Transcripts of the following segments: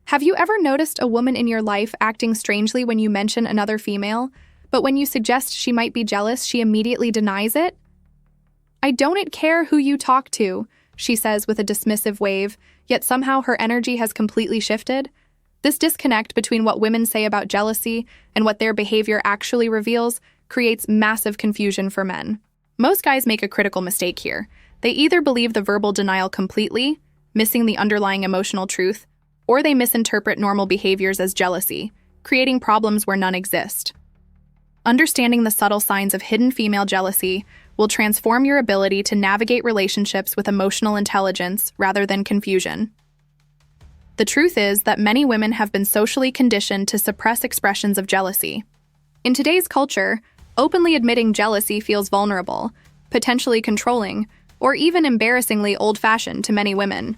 Have you ever noticed a woman in your life acting strangely when you mention another female, but when you suggest she might be jealous, she immediately denies it? "I don't care who you talk to," she says with a dismissive wave, yet somehow her energy has completely shifted. This disconnect between what women say about jealousy and what their behavior actually reveals creates massive confusion for men. Most guys make a critical mistake here. They either believe the verbal denial completely, missing the underlying emotional truth, or they misinterpret normal behaviors as jealousy, creating problems where none exist. Understanding the subtle signs of hidden female jealousy will transform your ability to navigate relationships with emotional intelligence rather than confusion. The truth is that many women have been socially conditioned to suppress expressions of jealousy. In today's culture, openly admitting jealousy feels vulnerable, potentially controlling, or even embarrassingly old-fashioned to many women.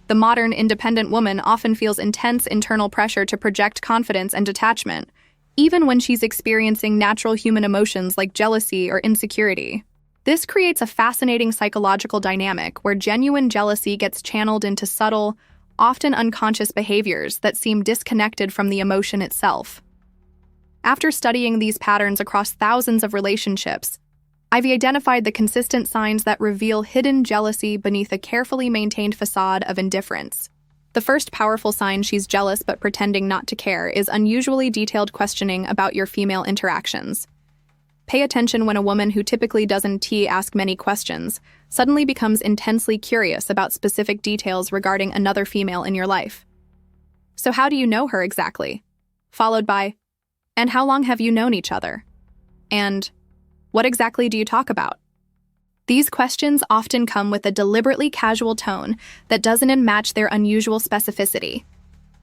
The modern, independent woman often feels intense internal pressure to project confidence and detachment, even when she's experiencing natural human emotions like jealousy or insecurity. This creates a fascinating psychological dynamic where genuine jealousy gets channeled into subtle, often unconscious behaviors that seem disconnected from the emotion itself. After studying these patterns across thousands of relationships, I've identified the consistent signs that reveal hidden jealousy beneath a carefully maintained facade of indifference. The first powerful sign she's jealous but pretending not to care is unusually detailed questioning about your female interactions. Pay attention when a woman who typically doesn't ask many questions suddenly becomes intensely curious about specific details regarding another female in your life. "So how do you know her exactly?" Followed by, "And how long have you known each other?" And, "What exactly do you talk about?" These questions often come with a deliberately casual tone that doesn't match their unusual specificity.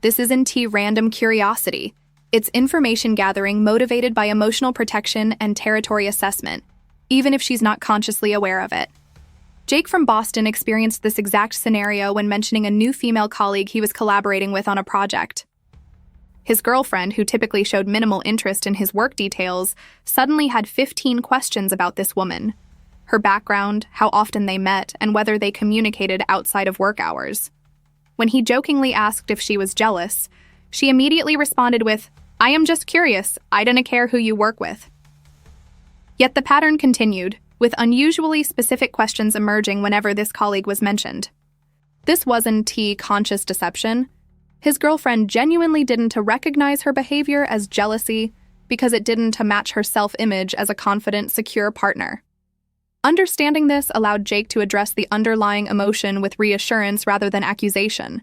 This isn't random curiosity. It's information gathering motivated by emotional protection and territory assessment, even if she's not consciously aware of it. Jake from Boston experienced this exact scenario when mentioning a new female colleague he was collaborating with on a project. His girlfriend, who typically showed minimal interest in his work details, suddenly had 15 questions about this woman: her background, how often they met, and whether they communicated outside of work hours. When he jokingly asked if she was jealous, she immediately responded with, "I am just curious, I don't care who you work with." Yet the pattern continued, with unusually specific questions emerging whenever this colleague was mentioned. This wasn't conscious deception. His girlfriend genuinely didn't recognize her behavior as jealousy because it didn't match her self-image as a confident, secure partner. Understanding this allowed Jake to address the underlying emotion with reassurance rather than accusation.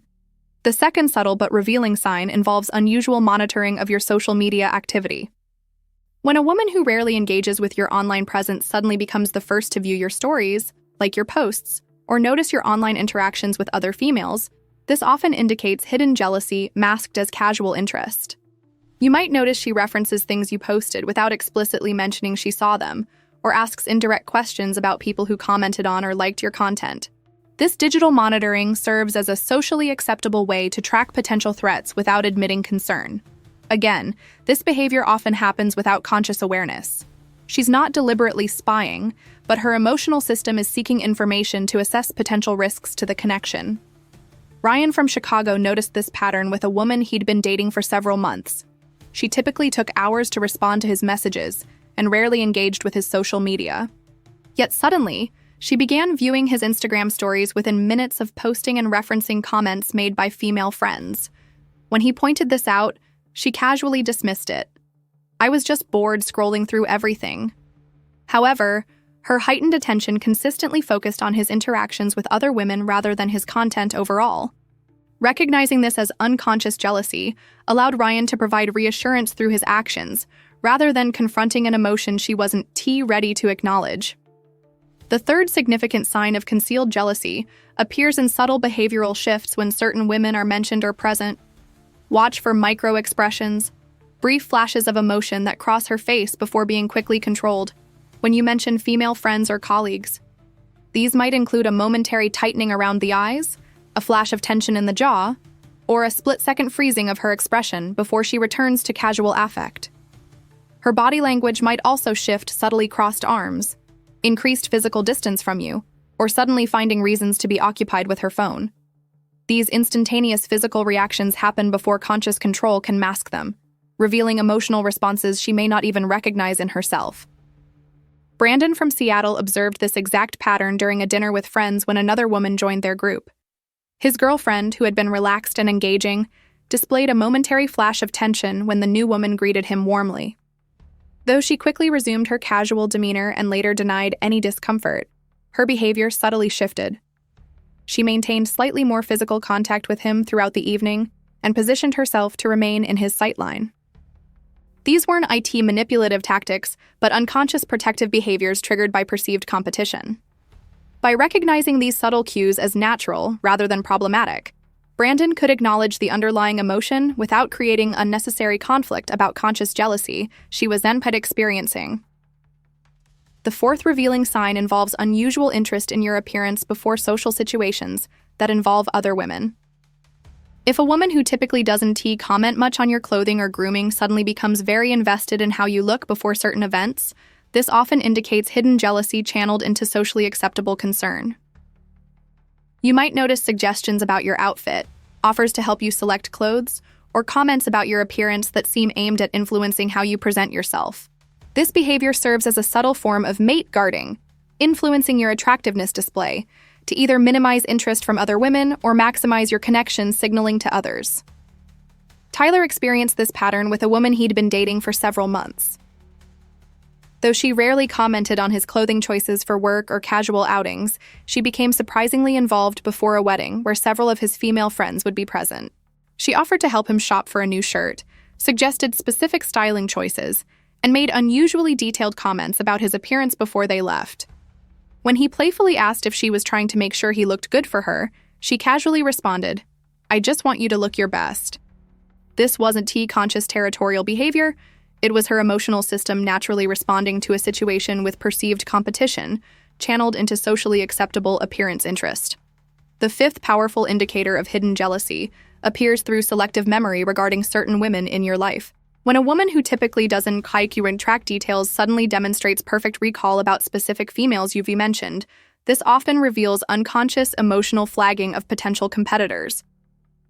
The second subtle but revealing sign involves unusual monitoring of your social media activity. When a woman who rarely engages with your online presence suddenly becomes the first to view your stories, like your posts, or notice your online interactions with other females, this often indicates hidden jealousy masked as casual interest. You might notice she references things you posted without explicitly mentioning she saw them, or asks indirect questions about people who commented on or liked your content. This digital monitoring serves as a socially acceptable way to track potential threats without admitting concern. Again, this behavior often happens without conscious awareness. She's not deliberately spying, but her emotional system is seeking information to assess potential risks to the connection. Ryan from Chicago noticed this pattern with a woman he'd been dating for several months. She typically took hours to respond to his messages and rarely engaged with his social media. Yet suddenly, she began viewing his Instagram stories within minutes of posting and referencing comments made by female friends. When he pointed this out, she casually dismissed it. "I was just bored scrolling through everything." However, her heightened attention consistently focused on his interactions with other women rather than his content overall. Recognizing this as unconscious jealousy allowed Ryan to provide reassurance through his actions, rather than confronting an emotion she wasn't ready to acknowledge. The third significant sign of concealed jealousy appears in subtle behavioral shifts when certain women are mentioned or present. Watch for micro-expressions, brief flashes of emotion that cross her face before being quickly controlled when you mention female friends or colleagues. These might include a momentary tightening around the eyes, a flash of tension in the jaw, or a split-second freezing of her expression before she returns to casual affect. Her body language might also shift: subtly crossed arms, increased physical distance from you, or suddenly finding reasons to be occupied with her phone. These instantaneous physical reactions happen before conscious control can mask them, revealing emotional responses she may not even recognize in herself. Brandon from Seattle observed this exact pattern during a dinner with friends when another woman joined their group. His girlfriend, who had been relaxed and engaging, displayed a momentary flash of tension when the new woman greeted him warmly. Though she quickly resumed her casual demeanor and later denied any discomfort, her behavior subtly shifted. She maintained slightly more physical contact with him throughout the evening and positioned herself to remain in his sightline. These weren't IT manipulative tactics, but unconscious protective behaviors triggered by perceived competition. By recognizing these subtle cues as natural rather than problematic, Brandon could acknowledge the underlying emotion without creating unnecessary conflict about conscious jealousy she was then experiencing. The fourth revealing sign involves unusual interest in your appearance before social situations that involve other women. If a woman who typically doesn't comment much on your clothing or grooming suddenly becomes very invested in how you look before certain events, this often indicates hidden jealousy channeled into socially acceptable concern. You might notice suggestions about your outfit, offers to help you select clothes, or comments about your appearance that seem aimed at influencing how you present yourself. This behavior serves as a subtle form of mate guarding, influencing your attractiveness display, to either minimize interest from other women or maximize your connection signaling to others. Tyler experienced this pattern with a woman he'd been dating for several months. Though she rarely commented on his clothing choices for work or casual outings, she became surprisingly involved before a wedding where several of his female friends would be present. She offered to help him shop for a new shirt, suggested specific styling choices, and made unusually detailed comments about his appearance before they left. When he playfully asked if she was trying to make sure he looked good for her, she casually responded, "I just want you to look your best." This wasn't T-conscious territorial behavior. It was her emotional system naturally responding to a situation with perceived competition, channeled into socially acceptable appearance interest. The fifth powerful indicator of hidden jealousy appears through selective memory regarding certain women in your life. When a woman who typically doesn't track details suddenly demonstrates perfect recall about specific females you've mentioned, this often reveals unconscious emotional flagging of potential competitors.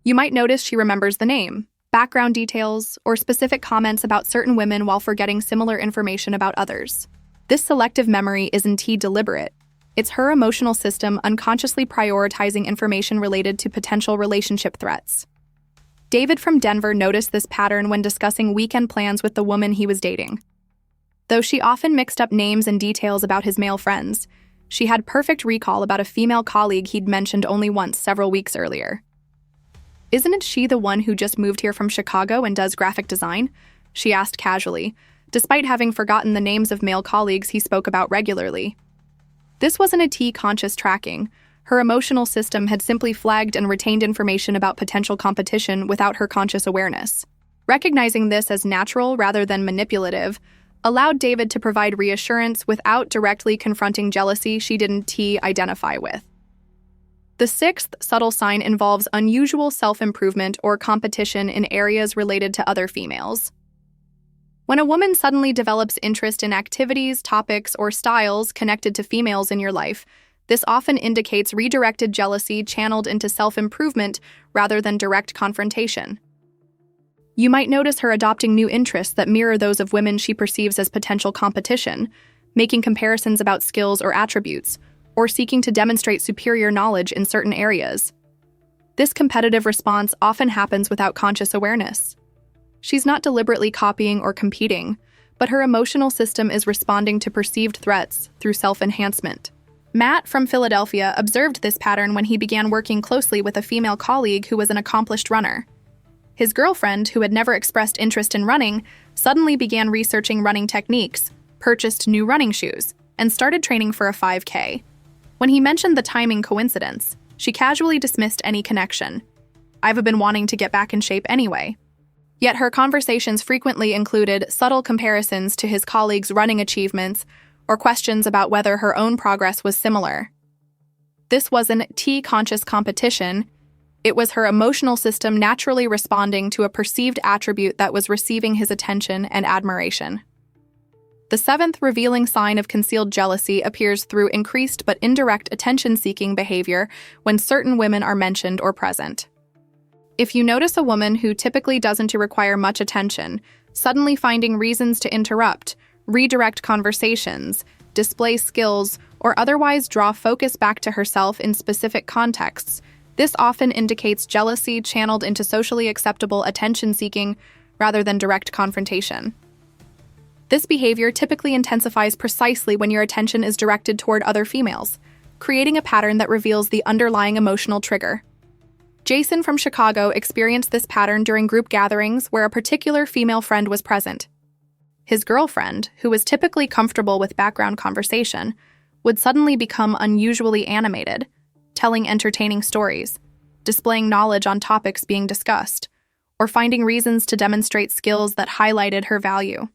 You might notice she remembers the name, background details, or specific comments about certain women while forgetting similar information about others. This selective memory isn't deliberate. It's her emotional system unconsciously prioritizing information related to potential relationship threats. David from Denver noticed this pattern when discussing weekend plans with the woman he was dating. Though she often mixed up names and details about his male friends, she had perfect recall about a female colleague he'd mentioned only once several weeks earlier. "Isn't she the one who just moved here from Chicago and does graphic design?" she asked casually, despite having forgotten the names of male colleagues he spoke about regularly. This wasn't a T-conscious tracking. Her emotional system had simply flagged and retained information about potential competition without her conscious awareness. Recognizing this as natural rather than manipulative allowed David to provide reassurance without directly confronting jealousy she didn't identify with. The sixth subtle sign involves unusual self-improvement or competition in areas related to other females. When a woman suddenly develops interest in activities, topics, or styles connected to females in your life, this often indicates redirected jealousy channeled into self-improvement rather than direct confrontation. You might notice her adopting new interests that mirror those of women she perceives as potential competition, making comparisons about skills or attributes, or seeking to demonstrate superior knowledge in certain areas. This competitive response often happens without conscious awareness. She's not deliberately copying or competing, but her emotional system is responding to perceived threats through self-enhancement. Matt from Philadelphia observed this pattern when he began working closely with a female colleague who was an accomplished runner. His girlfriend, who had never expressed interest in running, suddenly began researching running techniques, purchased new running shoes, and started training for a 5K. When he mentioned the timing coincidence, she casually dismissed any connection. "I've been wanting to get back in shape anyway." Yet her conversations frequently included subtle comparisons to his colleagues' running achievements or questions about whether her own progress was similar. This wasn't T-conscious competition. It was her emotional system naturally responding to a perceived attribute that was receiving his attention and admiration. The seventh revealing sign of concealed jealousy appears through increased but indirect attention-seeking behavior when certain women are mentioned or present. If you notice a woman who typically doesn't require much attention, suddenly finding reasons to interrupt, redirect conversations, display skills, or otherwise draw focus back to herself in specific contexts, this often indicates jealousy channeled into socially acceptable attention-seeking rather than direct confrontation. This behavior typically intensifies precisely when your attention is directed toward other females, creating a pattern that reveals the underlying emotional trigger. Jason from Chicago experienced this pattern during group gatherings where a particular female friend was present. His girlfriend, who was typically comfortable with background conversation, would suddenly become unusually animated, telling entertaining stories, displaying knowledge on topics being discussed, or finding reasons to demonstrate skills that highlighted her value.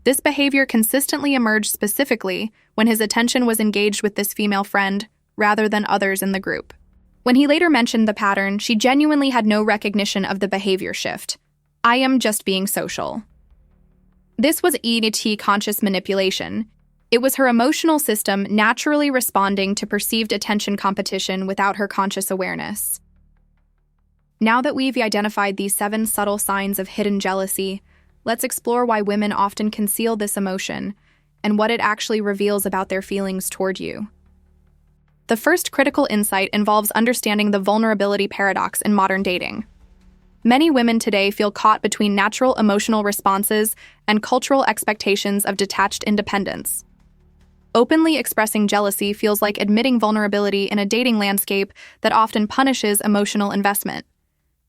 This behavior consistently emerged specifically when his attention was engaged with this female friend rather than others in the group. When he later mentioned the pattern, she genuinely had no recognition of the behavior shift. "I am just being social." This was ENT conscious manipulation. It was her emotional system naturally responding to perceived attention competition without her conscious awareness. Now that we've identified these 7 subtle signs of hidden jealousy, let's explore why women often conceal this emotion and what it actually reveals about their feelings toward you. The first critical insight involves understanding the vulnerability paradox in modern dating. Many women today feel caught between natural emotional responses and cultural expectations of detached independence. Openly expressing jealousy feels like admitting vulnerability in a dating landscape that often punishes emotional investment.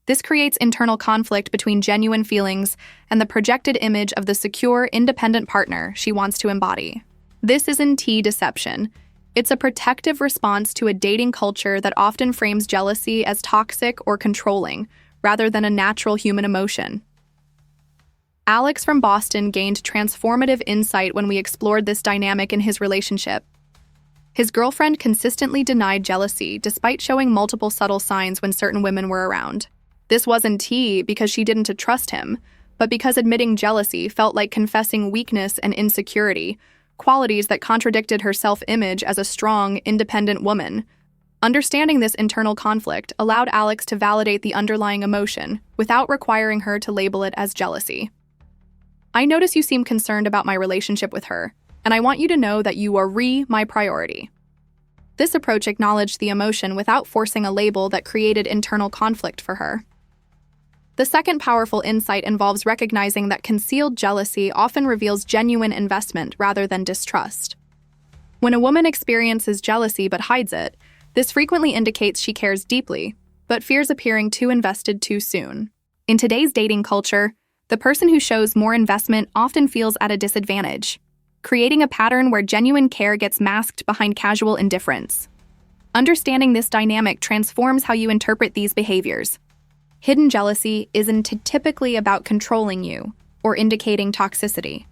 This creates internal conflict between genuine feelings and the projected image of the secure, independent partner she wants to embody. This isn't deception. It's a protective response to a dating culture that often frames jealousy as toxic or controlling, rather than a natural human emotion. Alex from Boston gained transformative insight when we explored this dynamic in his relationship. His girlfriend consistently denied jealousy despite showing multiple subtle signs when certain women were around. This wasn't because she didn't trust him, but because admitting jealousy felt like confessing weakness and insecurity, qualities that contradicted her self-image as a strong, independent woman. Understanding this internal conflict allowed Alex to validate the underlying emotion without requiring her to label it as jealousy. "I notice you seem concerned about my relationship with her, and I want you to know that you are my priority." This approach acknowledged the emotion without forcing a label that created internal conflict for her. The second powerful insight involves recognizing that concealed jealousy often reveals genuine investment rather than distrust. When a woman experiences jealousy but hides it, this frequently indicates she cares deeply, but fears appearing too invested too soon. In today's dating culture, the person who shows more investment often feels at a disadvantage, creating a pattern where genuine care gets masked behind casual indifference. Understanding this dynamic transforms how you interpret these behaviors. Hidden jealousy isn't typically about controlling you or indicating toxicity.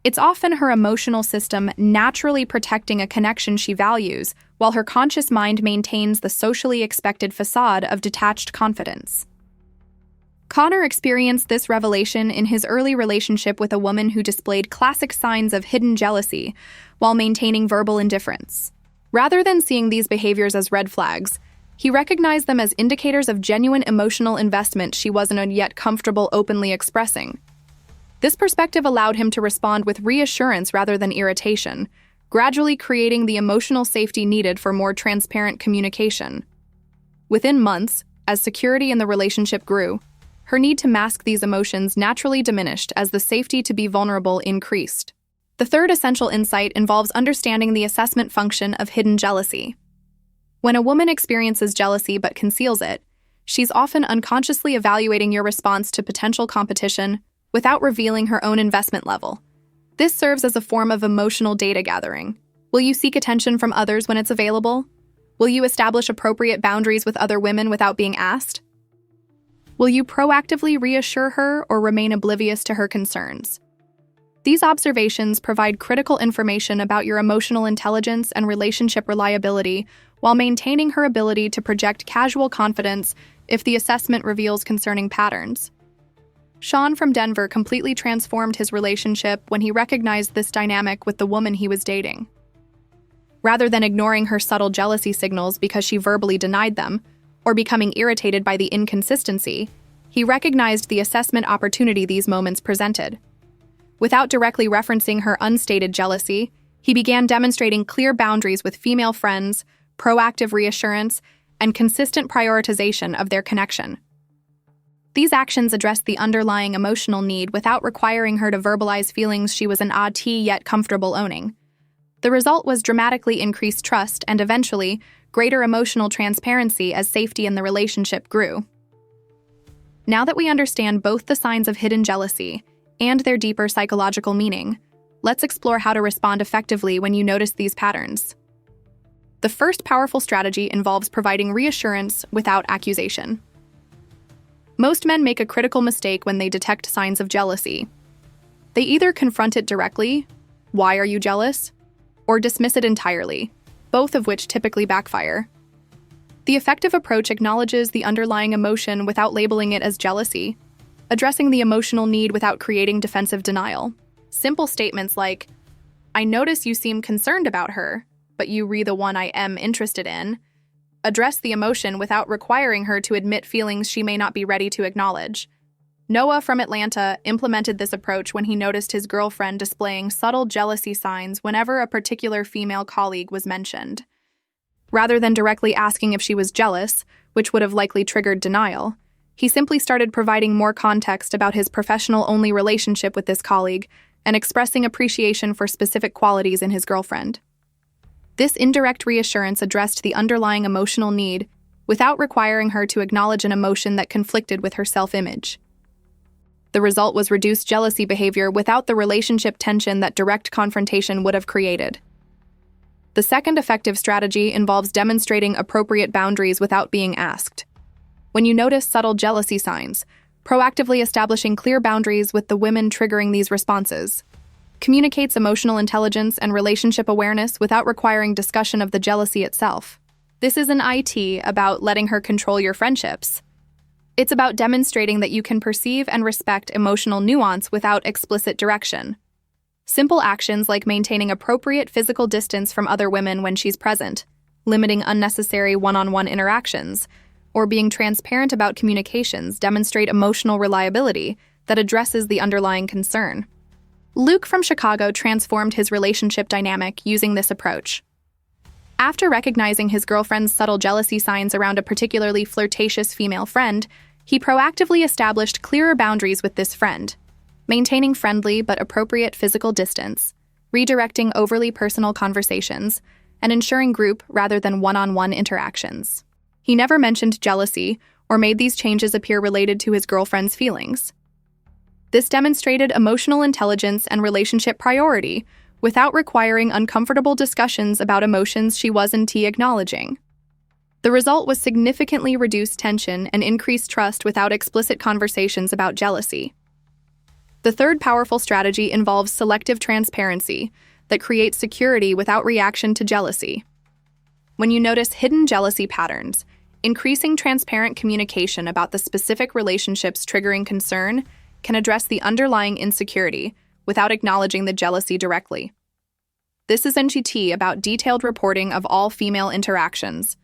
It's often her emotional system naturally protecting a connection she values, while her conscious mind maintains the socially expected facade of detached confidence. Connor experienced this revelation in his early relationship with a woman who displayed classic signs of hidden jealousy while maintaining verbal indifference. Rather than seeing these behaviors as red flags, he recognized them as indicators of genuine emotional investment she wasn't yet comfortable openly expressing. This perspective allowed him to respond with reassurance rather than irritation, gradually creating the emotional safety needed for more transparent communication. Within months, as security in the relationship grew, her need to mask these emotions naturally diminished as the safety to be vulnerable increased. The third essential insight involves understanding the assessment function of hidden jealousy. When a woman experiences jealousy but conceals it, she's often unconsciously evaluating your response to potential competition without revealing her own investment level. This serves as a form of emotional data gathering. Will you seek attention from others when it's available? Will you establish appropriate boundaries with other women without being asked? Will you proactively reassure her or remain oblivious to her concerns? These observations provide critical information about your emotional intelligence and relationship reliability while maintaining her ability to project casual confidence if the assessment reveals concerning patterns. Sean from Denver completely transformed his relationship when he recognized this dynamic with the woman he was dating. Rather than ignoring her subtle jealousy signals because she verbally denied them, or becoming irritated by the inconsistency, he recognized the assessment opportunity these moments presented. Without directly referencing her unstated jealousy, he began demonstrating clear boundaries with female friends, proactive reassurance, and consistent prioritization of their connection. These actions addressed the underlying emotional need without requiring her to verbalize feelings she was an odd yet comfortable owning. The result was dramatically increased trust and eventually greater emotional transparency as safety in the relationship grew. Now that we understand both the signs of hidden jealousy and their deeper psychological meaning, let's explore how to respond effectively when you notice these patterns. The first powerful strategy involves providing reassurance without accusation. Most men make a critical mistake when they detect signs of jealousy. They either confront it directly, "Why are you jealous?" or dismiss it entirely, both of which typically backfire. The effective approach acknowledges the underlying emotion without labeling it as jealousy, addressing the emotional need without creating defensive denial. Simple statements like, "I notice you seem concerned about her, but you re the one I am interested in," address the emotion without requiring her to admit feelings she may not be ready to acknowledge. Noah from Atlanta implemented this approach when he noticed his girlfriend displaying subtle jealousy signs whenever a particular female colleague was mentioned. Rather than directly asking if she was jealous, which would have likely triggered denial, he simply started providing more context about his professional-only relationship with this colleague and expressing appreciation for specific qualities in his girlfriend. This indirect reassurance addressed the underlying emotional need without requiring her to acknowledge an emotion that conflicted with her self-image. The result was reduced jealousy behavior without the relationship tension that direct confrontation would have created. The second effective strategy involves demonstrating appropriate boundaries without being asked. When you notice subtle jealousy signs, proactively establishing clear boundaries with the women triggering these responses communicates emotional intelligence and relationship awareness without requiring discussion of the jealousy itself. This isn't about letting her control your friendships. It's about demonstrating that you can perceive and respect emotional nuance without explicit direction. Simple actions like maintaining appropriate physical distance from other women when she's present, limiting unnecessary one-on-one interactions, or being transparent about communications demonstrate emotional reliability that addresses the underlying concern. Luke from Chicago transformed his relationship dynamic using this approach. After recognizing his girlfriend's subtle jealousy signs around a particularly flirtatious female friend, he proactively established clearer boundaries with this friend, maintaining friendly but appropriate physical distance, redirecting overly personal conversations, and ensuring group rather than one-on-one interactions. He never mentioned jealousy or made these changes appear related to his girlfriend's feelings. This demonstrated emotional intelligence and relationship priority without requiring uncomfortable discussions about emotions she wasn't acknowledging. The result was significantly reduced tension and increased trust without explicit conversations about jealousy. The third powerful strategy involves selective transparency that creates security without reaction to jealousy. When you notice hidden jealousy patterns, increasing transparent communication about the specific relationships triggering concern can address the underlying insecurity without acknowledging the jealousy directly. This is NGT about detailed reporting of all female interactions,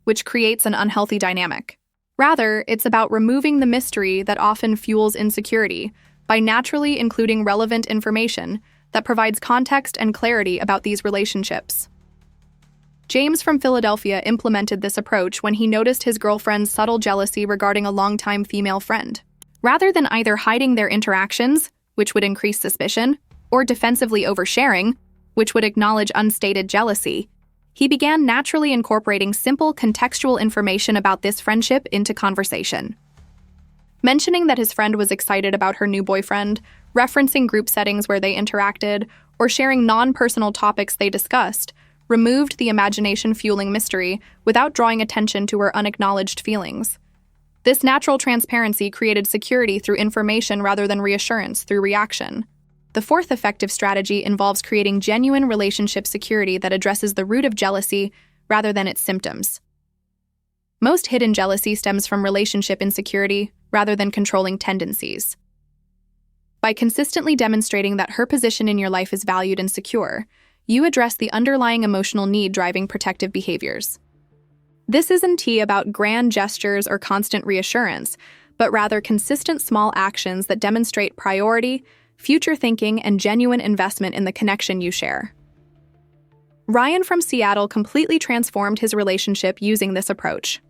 which creates an unhealthy dynamic. Rather, it's about removing the mystery that often fuels insecurity by naturally including relevant information that provides context and clarity about these relationships. James from Philadelphia implemented this approach when he noticed his girlfriend's subtle jealousy regarding a longtime female friend. Rather than either hiding their interactions, which would increase suspicion, or defensively oversharing, which would acknowledge unstated jealousy, he began naturally incorporating simple contextual information about this friendship into conversation. Mentioning that his friend was excited about her new boyfriend, referencing group settings where they interacted, or sharing non-personal topics they discussed, removed the imagination-fueling mystery without drawing attention to her unacknowledged feelings. This natural transparency created security through information rather than reassurance through reaction. The fourth effective strategy involves creating genuine relationship security that addresses the root of jealousy rather than its symptoms. Most hidden jealousy stems from relationship insecurity rather than controlling tendencies. By consistently demonstrating that her position in your life is valued and secure, you address the underlying emotional need driving protective behaviors. This isn't about grand gestures or constant reassurance, but rather consistent small actions that demonstrate priority, future thinking, and genuine investment in the connection you share. Ryan from Seattle completely transformed his relationship using this approach.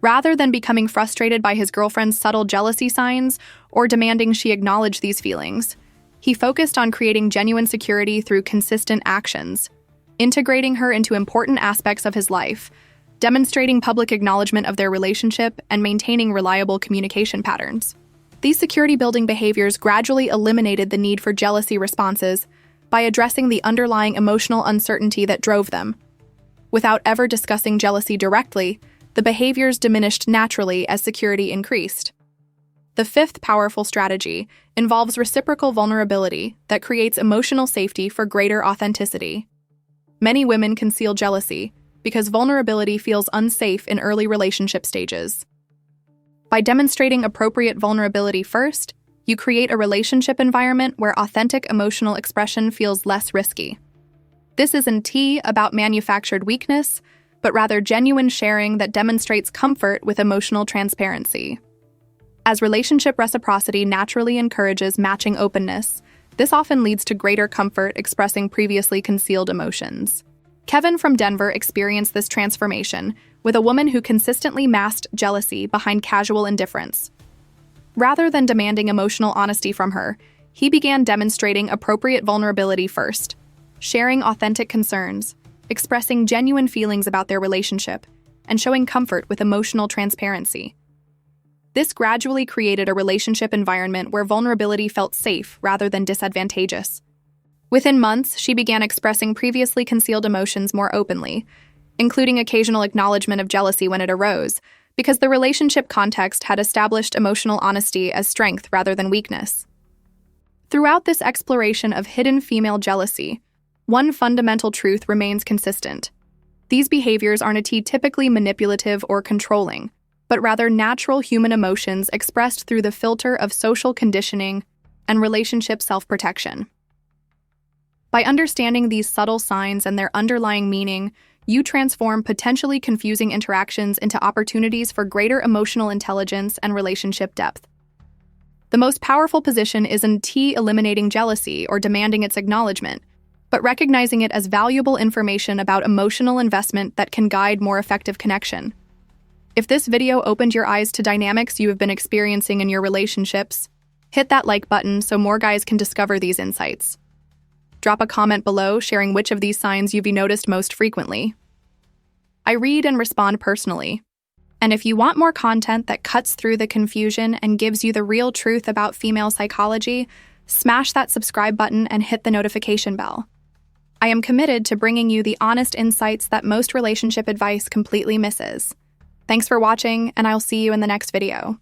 Rather than becoming frustrated by his girlfriend's subtle jealousy signs or demanding she acknowledge these feelings, he focused on creating genuine security through consistent actions, integrating her into important aspects of his life, demonstrating public acknowledgement of their relationship, and maintaining reliable communication patterns. These security-building behaviors gradually eliminated the need for jealousy responses by addressing the underlying emotional uncertainty that drove them. Without ever discussing jealousy directly, the behaviors diminished naturally as security increased. The fifth powerful strategy involves reciprocal vulnerability that creates emotional safety for greater authenticity. Many women conceal jealousy because vulnerability feels unsafe in early relationship stages. By demonstrating appropriate vulnerability first, you create a relationship environment where authentic emotional expression feels less risky. This isn't about manufactured weakness, but rather genuine sharing that demonstrates comfort with emotional transparency. As relationship reciprocity naturally encourages matching openness, this often leads to greater comfort expressing previously concealed emotions. Kevin from Denver experienced this transformation with a woman who consistently masked jealousy behind casual indifference. Rather than demanding emotional honesty from her, he began demonstrating appropriate vulnerability first, sharing authentic concerns, expressing genuine feelings about their relationship, and showing comfort with emotional transparency. This gradually created a relationship environment where vulnerability felt safe rather than disadvantageous. Within months, she began expressing previously concealed emotions more openly, including occasional acknowledgement of jealousy when it arose, because the relationship context had established emotional honesty as strength rather than weakness. Throughout this exploration of hidden female jealousy, one fundamental truth remains consistent. These behaviors aren't typically manipulative or controlling, but rather natural human emotions expressed through the filter of social conditioning and relationship self-protection. By understanding these subtle signs and their underlying meaning, you transform potentially confusing interactions into opportunities for greater emotional intelligence and relationship depth. The most powerful position isn't eliminating jealousy or demanding its acknowledgement, but recognizing it as valuable information about emotional investment that can guide more effective connection. If this video opened your eyes to dynamics you have been experiencing in your relationships, hit that like button so more guys can discover these insights. Drop a comment below sharing which of these signs you've noticed most frequently. I read and respond personally. And if you want more content that cuts through the confusion and gives you the real truth about female psychology, smash that subscribe button and hit the notification bell. I am committed to bringing you the honest insights that most relationship advice completely misses. Thanks for watching, and I'll see you in the next video.